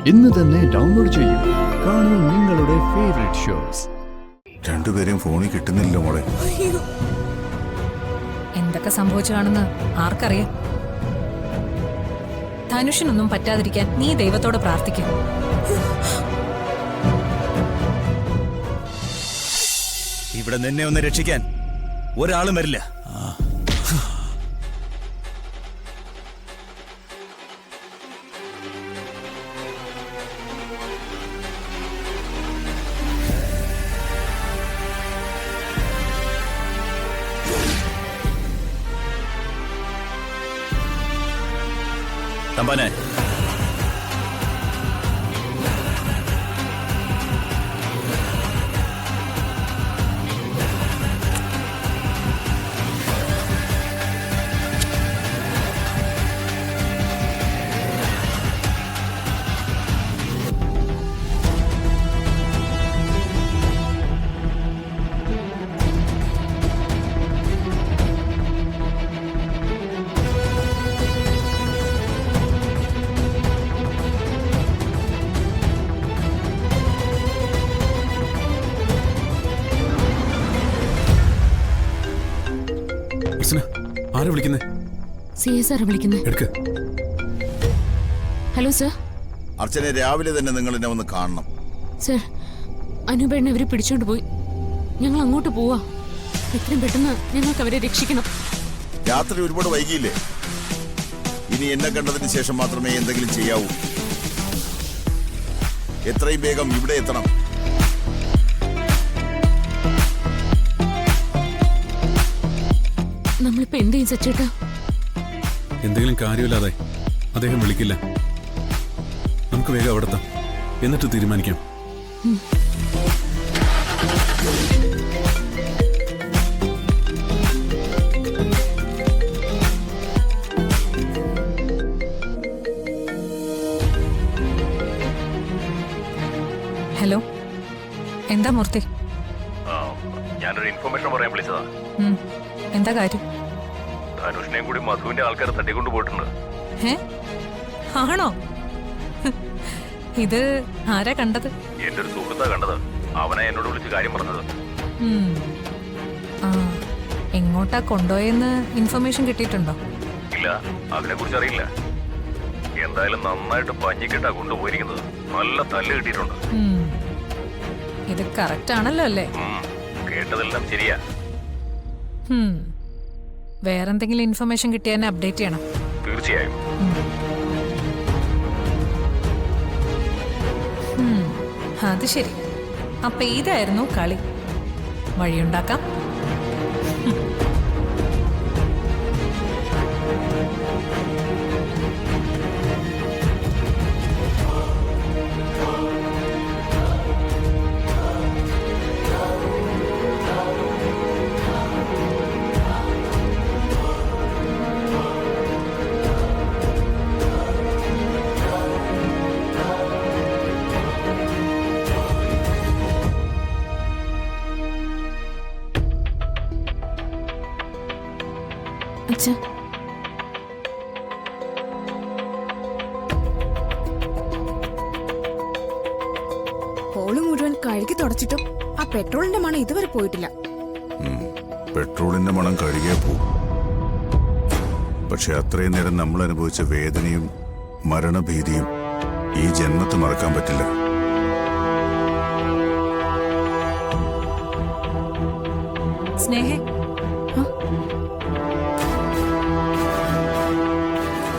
ഇന്ന് തന്നെ ഡൗൺലോഡ് ചെയ്യൂ. കാണൂ നിങ്ങളുടെ ഫേവറേറ്റ് ഷോസ്. രണ്ടുപേരെയും ഫോണിൽ കിട്ടുന്നില്ല മോളെ. എന്തൊക്കെ സംഭവിച്ചാണെന്ന് ആർക്കറിയാം. ധനുഷിനൊന്നും പറ്റാതിരിക്കാൻ നീ ദൈവത്തോട് പ്രാർത്ഥിക്കും. ഇവിടെ നിന്നെ ഒന്ന് രക്ഷിക്കാൻ ഒരാളും വരില്ല. തമ്പാനെ, ആരാ വിളിക്കുന്നേ? എടുക്ക്. Hello sir. അർച്ചനെ, രാവിലെ തന്നെ നിങ്ങൾ എന്നെ ഒന്ന് കാണണം. സർ, അനൂപേണ്ണ അവരെ പിടിച്ചോണ്ട് പോയി. ഞങ്ങൾ അങ്ങോട്ട് പോവാ. എത്രയും പെട്ടെന്ന് ഞങ്ങൾക്ക് അവരെ രക്ഷിക്കണം. രാത്രി ഒരുപാട് വൈകിയില്ലേ? ഇനി എന്നെ കണ്ടതിന് ശേഷം മാത്രമേ എന്തെങ്കിലും ചെയ്യാവൂ. എത്രയും വേഗം ഇവിടെ എത്തണം. നമ്മളിപ്പോ എന്ത് ചെയ്യും സച്ചേട്ടാ? എന്തെങ്കിലും കാര്യമില്ലാതെ അദ്ദേഹം വിളിക്കില്ല. നമുക്ക് വേഗം അവിടെത്താം, എന്നിട്ട് തീരുമാനിക്കാം. ഹലോ, എന്താ മൂർത്തി? ഞാനൊരു ഇൻഫർമേഷൻ പറയാൻ വിളിച്ചതാ. എന്താ കാര്യം? ധനുഷിനെയും കൂടി മധുവിന്റെ ആൾക്കാർ തട്ടിക്കൊണ്ടു പോയിട്ടുണ്ട്. ആണോ? ഇത് ആരാ കണ്ടത്? എന്റെ ഒരു സുഹൃത്താ കണ്ടത്. അവനെ എന്നോട് വിളിച്ച് കാര്യം പറഞ്ഞത്. എങ്ങോട്ടാ കൊണ്ടുപോയെന്ന് ഇൻഫർമേഷൻ കിട്ടിയിട്ടുണ്ടോ? ഇല്ല, അതിനെ കുറിച്ച് അറിയില്ല. എന്തായാലും നന്നായിട്ട് പഞ്ഞിക്കിട്ടാ കൊണ്ടുപോയിരിക്കുന്നത്. നല്ല തല്ല് കിട്ടിയിട്ടുണ്ട്. ഇത് കറക്റ്റ് ആണല്ലോ അല്ലേ? കേട്ടതെല്ലാം ശരിയാ. വേറെന്തെങ്കിലും ഇൻഫർമേഷൻ കിട്ടിയാൽ അപ്ഡേറ്റ് ചെയ്യണം. തീർച്ചയായും. അത് ശരി. അപ്പൊ ഇതായിരുന്നു കളി. വഴിയുണ്ടാക്കാം. അച്ഛാ, ഹോള് മുഴുവൻ കഴുകി തുടച്ചിട്ടും ആ പെട്രോളിന്റെ മണം ഇതുവരെ പോയിട്ടില്ല. പെട്രോളിന്റെ മണം കഴുകിയാ പോവും. പക്ഷെ അത്രയും നേരം നമ്മൾ അനുഭവിച്ച വേദനയും മരണഭീതിയും ഈ ജന്മത്ത് മറക്കാൻ പറ്റില്ല. സ്നേഹേ,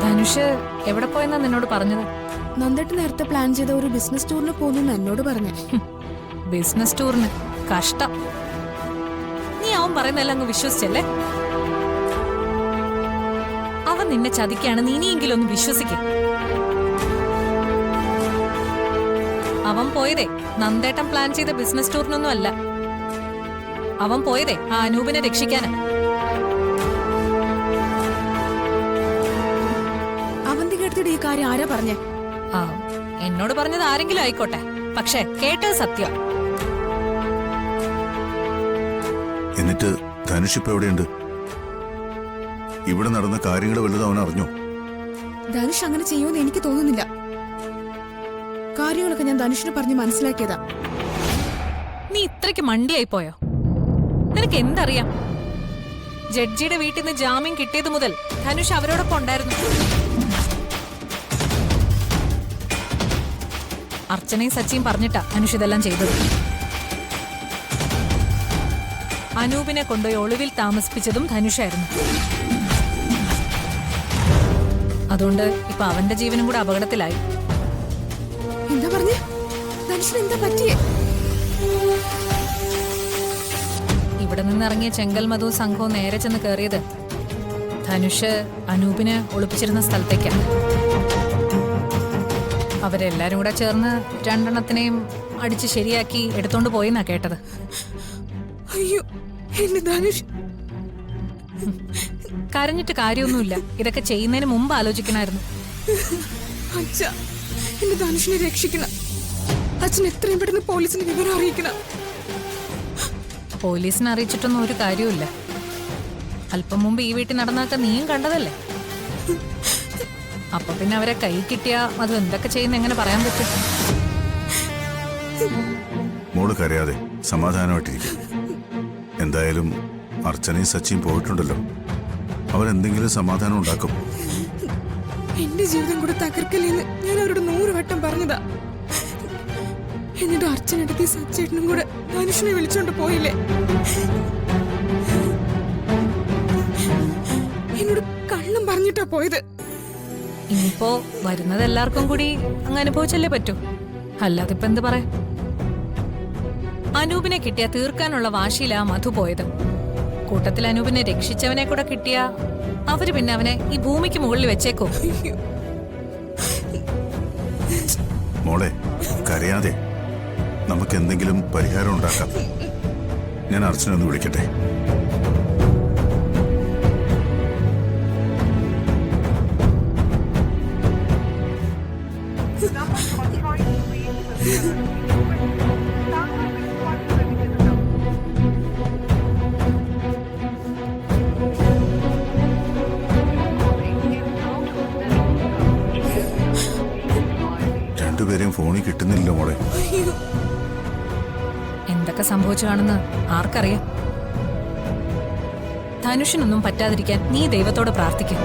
ധനുഷ് എവിടെ പോയെന്നാ നിന്നോട് പറഞ്ഞത്? നന്ദേട്ട് നേരത്തെ പ്ലാൻ ചെയ്ത ഒരു ബിസിനസ് ടൂറിന് പോകുന്നു എന്നോട് പറഞ്ഞു. ബിസിനസ് ടൂറിന്? കഷ്ടം. നീ അവൻ പറയുന്നതെല്ലാം അങ്ങ് വിശ്വസിച്ചല്ലേ? അവൻ നിന്നെ ചതിക്കാണെന്ന് ഇനിയെങ്കിലും ഒന്ന് വിശ്വസിക്കും. അവൻ പോയതേ നന്ദേട്ടൻ പ്ലാൻ ചെയ്ത ബിസിനസ് ടൂറിനൊന്നും അല്ല. അവൻ പോയതേ ആ അനൂപിനെ രക്ഷിക്കാനാ. അവന്തികടുത്തിടെ ഈ കാര്യം ആരാ പറഞ്ഞേ? എന്നോട് പറഞ്ഞത് ആരെങ്കിലും ആയിക്കോട്ടെ, പക്ഷെ കേട്ടത് സത്യം. എന്നിട്ട് ധനുഷ് ഇപ്പൊ എവിടെയുണ്ട്? ഇവിടെ നടന്ന കാര്യങ്ങൾ വലുത് അവൻ അറിഞ്ഞോ? ധനുഷ് അങ്ങനെ ചെയ്യുമെന്ന് എനിക്ക് തോന്നുന്നില്ല. കാര്യങ്ങളൊക്കെ ഞാൻ ധനുഷിനെ പറഞ്ഞ് മനസ്സിലാക്കിയതാ. നീ ഇത്രയ്ക്ക് മണ്ടിയായി പോയോ? നിനക്ക് എന്തറിയാം? ജഡ്ജിയുടെ വീട്ടിൽ നിന്ന് ജാമ്യം കിട്ടിയത് മുതൽ ധനുഷ് അവരോടൊപ്പം ഉണ്ടായിരുന്നു. അർച്ചനയും സച്ചിയും പറഞ്ഞിട്ടാ ധനുഷ് ഇതെല്ലാം ചെയ്തത്. അനൂപിനെ കൊണ്ടുപോയി ഒളിവിൽ താമസിപ്പിച്ചതും ധനുഷായിരുന്നു. അതുകൊണ്ട് ഇപ്പൊ അവന്റെ ജീവനും കൂടെ അപകടത്തിലായി. എന്താ പറഞ്ഞേ? ധനുഷിന് എന്താ പറ്റിയേ? ഇവിടെ നിന്നിറങ്ങിയ ചെങ്കൽ മധു സംഘവും നേരെ ചെന്ന് കയറിയത് ധനുഷ് അനൂപിനെ ഒളിപ്പിച്ചിരുന്ന സ്ഥലത്തേക്കാണ്. അവരെല്ലാരും കൂടെ ചേർന്ന് രണ്ടെണ്ണത്തിനെയും അടിച്ച് ശരിയാക്കി എടുത്തോണ്ട് പോയെന്നാ കേട്ടത്. അയ്യോ, എന്റെ ധനുഷ്. കരഞ്ഞിട്ട് കാര്യമൊന്നുമില്ല. ഇതൊക്കെ ചെയ്യുന്നതിന് മുമ്പ് ആലോചിക്കണമായിരുന്നു. അച്ഛാ, എന്റെ ധനുഷിനെ രക്ഷിക്കണം. അച്ഛൻ എത്രയും പെട്ടെന്ന് പോലീസിന് വിവരം അറിയിക്കണം. പോലീസിനെ അറിയിച്ചിട്ടൊന്നും ഒരു കാര്യവുമില്ല. അല്പം മുമ്പ് ഈ വീട്ടിൽ നടന്നൊക്കെ നീയും കണ്ടതല്ലേ. അപ്പൊ പിന്നെ അവരെ കൈ കിട്ടിയാ അത് എന്തൊക്കെ ചെയ്യുന്ന എങ്ങനെ പറയാൻ പറ്റും? മോള് കരയാതെ സമാധാനമായിട്ടിരിക്കും. എന്തായാലും അർച്ചനയും സച്ചിയും പോയിട്ടുണ്ടല്ലോ. അവരെന്തെങ്കിലും സമാധാനം ഉണ്ടാക്കും. എന്റെ ജീവിതം കൂടെ തകർക്കല്ലേന്ന് ഞാൻ അവരോട് 100 വട്ടം പറഞ്ഞതാ. എന്നിട്ട് അർച്ചനടുത്ത് സച്ചേട്ടനും കൂടെ ധനുഷിനെ വിളിച്ചോണ്ട് പോയില്ലേ? എന്നോട് കള്ളം പറഞ്ഞിട്ടാ പോയത്. ഇനിയിപ്പോ വരുന്നത് എല്ലാവർക്കും കൂടി അങ്ങ് അനുഭവിച്ചല്ലേ പറ്റൂ. അല്ലാതെ ഇപ്പൊ എന്ത് പറയാം? അനൂപിനെ കിട്ടിയ തീർക്കാനുള്ള വാശിയിലാ മധു പോയത്. കൂട്ടത്തിൽ അനൂപിനെ രക്ഷിച്ചവനെ കൂടെ കിട്ടിയ അവര് പിന്നെ അവനെ ഈ ഭൂമിക്ക് മുകളിൽ വെച്ചേക്കോ? മോളെ കരയാതെ, നമുക്ക് എന്തെങ്കിലും പരിഹാരം ഉണ്ടാക്കാം. ഞാൻ അർച്ചന ഒന്ന് വിളിക്കട്ടെ. രണ്ടുപേരെയും ഫോണിൽ കിട്ടുന്നില്ല മോളെ. എന്തൊക്കെ സംഭവിച്ചു കാണുന്ന ആർക്കറിയാം? ധനുഷിനൊന്നും പറ്റാതിരിക്കാൻ നീ ദൈവത്തോട് പ്രാർത്ഥിക്കും.